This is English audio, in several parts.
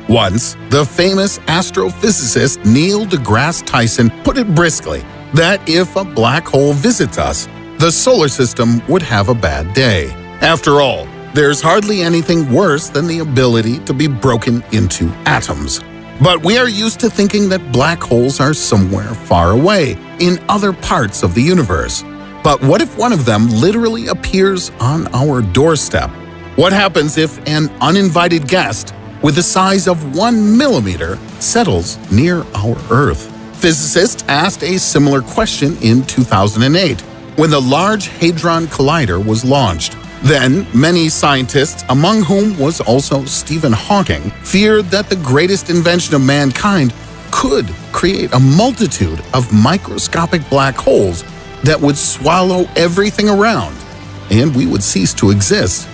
Once, the famous astrophysicist Neil deGrasse Tyson put it briskly that if a black hole visits us, the solar system would have a bad day. After all, there's hardly anything worse than the ability to be broken into atoms. But we are used to thinking that black holes are somewhere far away, in other parts of the universe. But what if one of them literally appears on our doorstep? What happens if an uninvited guest with the size of 1 millimeter settles near our Earth? Physicists asked a similar question in 2008 when the Large Hadron Collider was launched. Then, many scientists, among whom was also Stephen Hawking, feared that the greatest invention of mankind could create a multitude of microscopic black holes that would swallow everything around, and we would cease to exist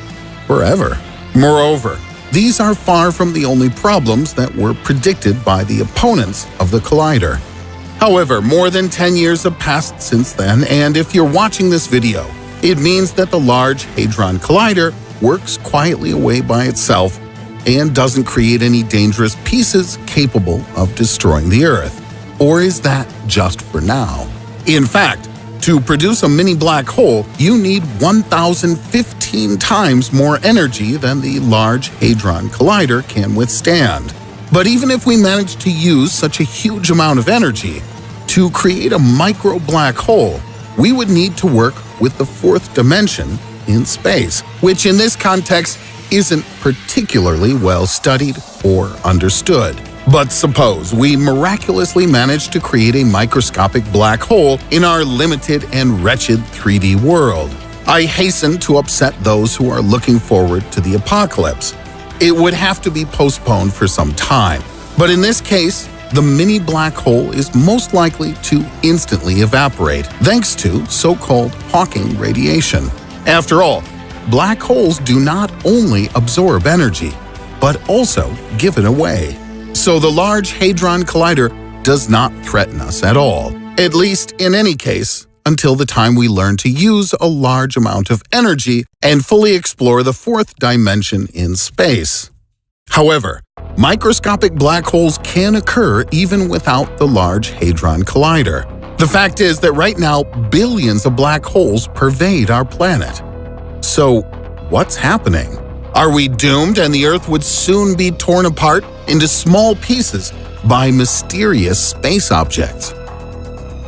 forever. Moreover, these are far from the only problems that were predicted by the opponents of the collider. However, more than 10 years have passed since then, and if you're watching this video, it means that the Large Hadron Collider works quietly away by itself and doesn't create any dangerous pieces capable of destroying the Earth. Or is that just for now? In fact, to produce a mini black hole, you need 1,015 times more energy than the Large Hadron Collider can withstand. But even if we manage to use such a huge amount of energy to create a micro black hole, we would need to work with the fourth dimension in space, which in this context isn't particularly well studied or understood. But suppose we miraculously manage to create a microscopic black hole in our limited and wretched 3D world. I hasten to upset those who are looking forward to the apocalypse. It would have to be postponed for some time. But in this case, the mini black hole is most likely to instantly evaporate thanks to so-called Hawking radiation. After all, black holes do not only absorb energy, but also give it away. So the Large Hadron Collider does not threaten us at all, at least in any case, until the time we learn to use a large amount of energy and fully explore the fourth dimension in space. However, microscopic black holes can occur even without the Large Hadron Collider. The fact is that right now, billions of black holes pervade our planet. So, what's happening? Are we doomed and the Earth would soon be torn apart into small pieces by mysterious space objects?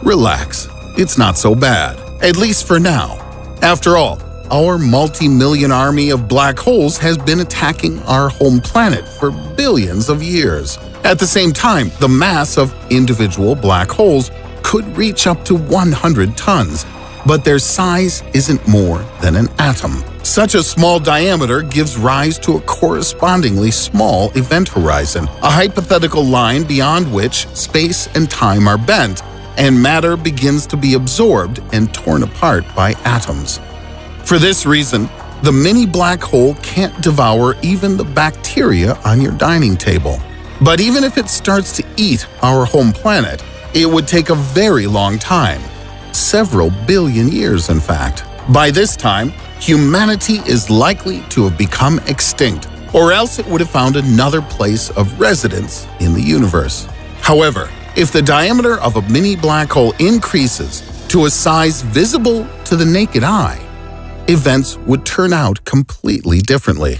Relax, it's not so bad, at least for now. After all, our multi-million army of black holes has been attacking our home planet for billions of years. At the same time, the mass of individual black holes could reach up to 100 tons, but their size isn't more than an atom. Such a small diameter gives rise to a correspondingly small event horizon, a hypothetical line beyond which space and time are bent, and matter begins to be absorbed and torn apart by atoms. For this reason, the mini black hole can't devour even the bacteria on your dining table. But even if it starts to eat our home planet, it would take a very long time. Several billion years, in fact. By this time, humanity is likely to have become extinct, or else it would have found another place of residence in the universe. However, if the diameter of a mini black hole increases to a size visible to the naked eye, events would turn out completely differently.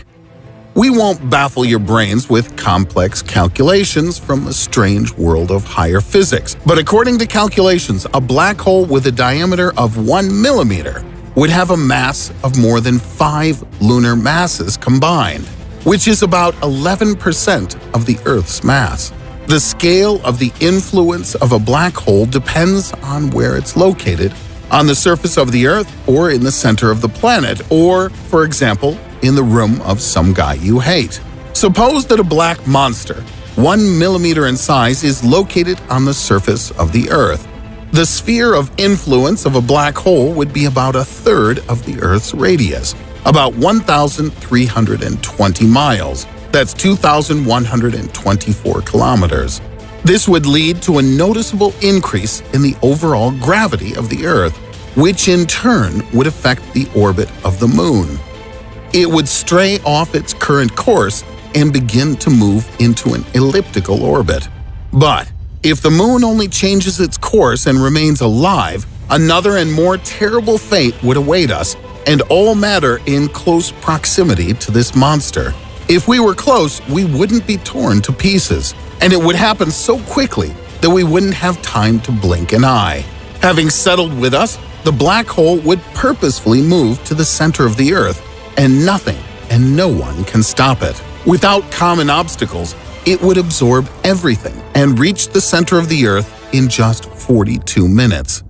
We won't baffle your brains with complex calculations from a strange world of higher physics, but according to calculations, a black hole with a diameter of 1 millimeter would have a mass of more than 5 lunar masses combined, which is about 11% of the Earth's mass. The scale of the influence of a black hole depends on where it's located, on the surface of the Earth or in the center of the planet, or, for example, in the room of some guy you hate. Suppose that a black monster, 1 millimeter in size, is located on the surface of the Earth. The sphere of influence of a black hole would be about a third of the Earth's radius, about 1,320 miles. That's 2,124 kilometers. This would lead to a noticeable increase in the overall gravity of the Earth, which in turn would affect the orbit of the Moon. It would stray off its current course and begin to move into an elliptical orbit. But if the moon only changes its course and remains alive, another and more terrible fate would await us, and all matter in close proximity to this monster. If we were close, we wouldn't be torn to pieces, and it would happen so quickly that we wouldn't have time to blink an eye. Having settled with us, the black hole would purposefully move to the center of the Earth, and nothing and no one can stop it. Without common obstacles, it would absorb everything and reach the center of the Earth in just 42 minutes.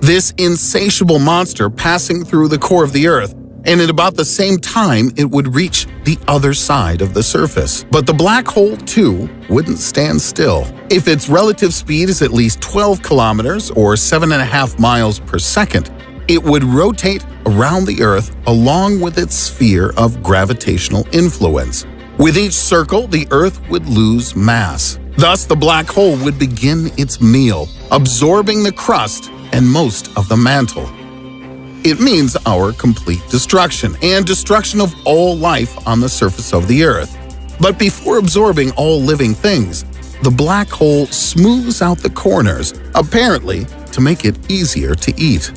This insatiable monster passing through the core of the Earth, and at about the same time it would reach the other side of the surface. But the black hole, too, wouldn't stand still. If its relative speed is at least 12 kilometers or 7.5 miles per second, it would rotate around the Earth along with its sphere of gravitational influence. With each circle, the Earth would lose mass. Thus, the black hole would begin its meal, absorbing the crust and most of the mantle. It means our complete destruction and destruction of all life on the surface of the Earth. But before absorbing all living things, the black hole smooths out the corners, apparently to make it easier to eat.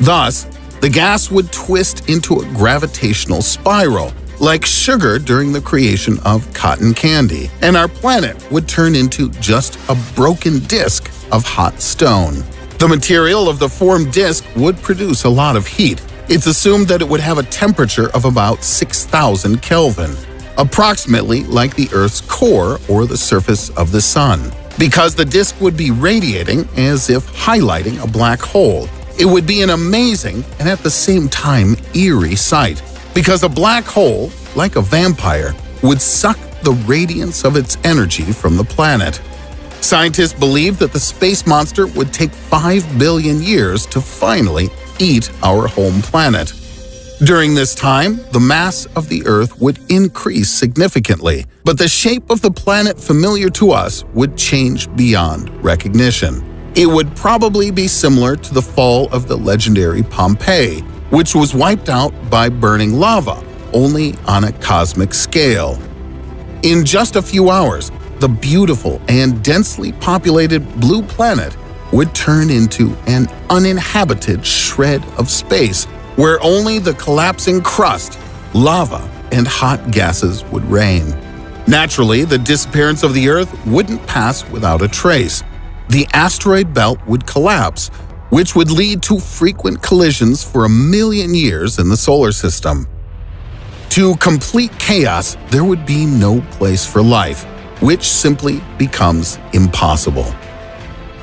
Thus, the gas would twist into a gravitational spiral, like sugar during the creation of cotton candy, and our planet would turn into just a broken disk of hot stone. The material of the formed disk would produce a lot of heat. It's assumed that it would have a temperature of about 6,000 Kelvin, approximately like the Earth's core or the surface of the Sun. Because the disk would be radiating as if highlighting a black hole, it would be an amazing and at the same time eerie sight. Because a black hole, like a vampire, would suck the radiance of its energy from the planet. Scientists believe that the space monster would take 5 billion years to finally eat our home planet. During this time, the mass of the Earth would increase significantly, but the shape of the planet familiar to us would change beyond recognition. It would probably be similar to the fall of the legendary Pompeii, which was wiped out by burning lava, only on a cosmic scale. In just a few hours, the beautiful and densely populated blue planet would turn into an uninhabited shred of space where only the collapsing crust, lava, and hot gases would reign. Naturally, the disappearance of the Earth wouldn't pass without a trace. The asteroid belt would collapse, which would lead to frequent collisions for 1 million years in the solar system. To complete chaos, there would be no place for life, which simply becomes impossible.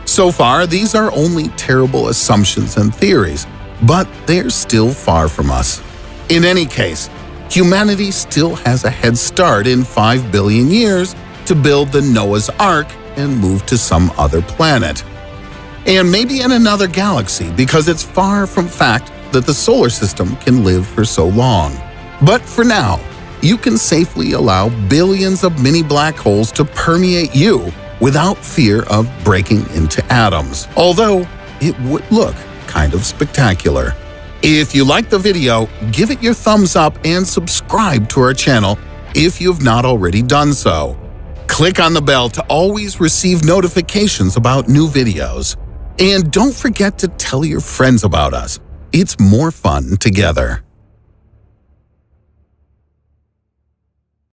So far, these are only terrible assumptions and theories, but they're still far from us. In any case, humanity still has a head start in 5 billion years to build the Noah's Ark and move to some other planet. And maybe in another galaxy, because it's far from fact that the solar system can live for so long. But for now, you can safely allow billions of mini black holes to permeate you without fear of breaking into atoms, although it would look kind of spectacular. If you liked the video, give it your thumbs up and subscribe to our channel if you've not already done so. Click on the bell to always receive notifications about new videos. And don't forget to tell your friends about us. It's more fun together.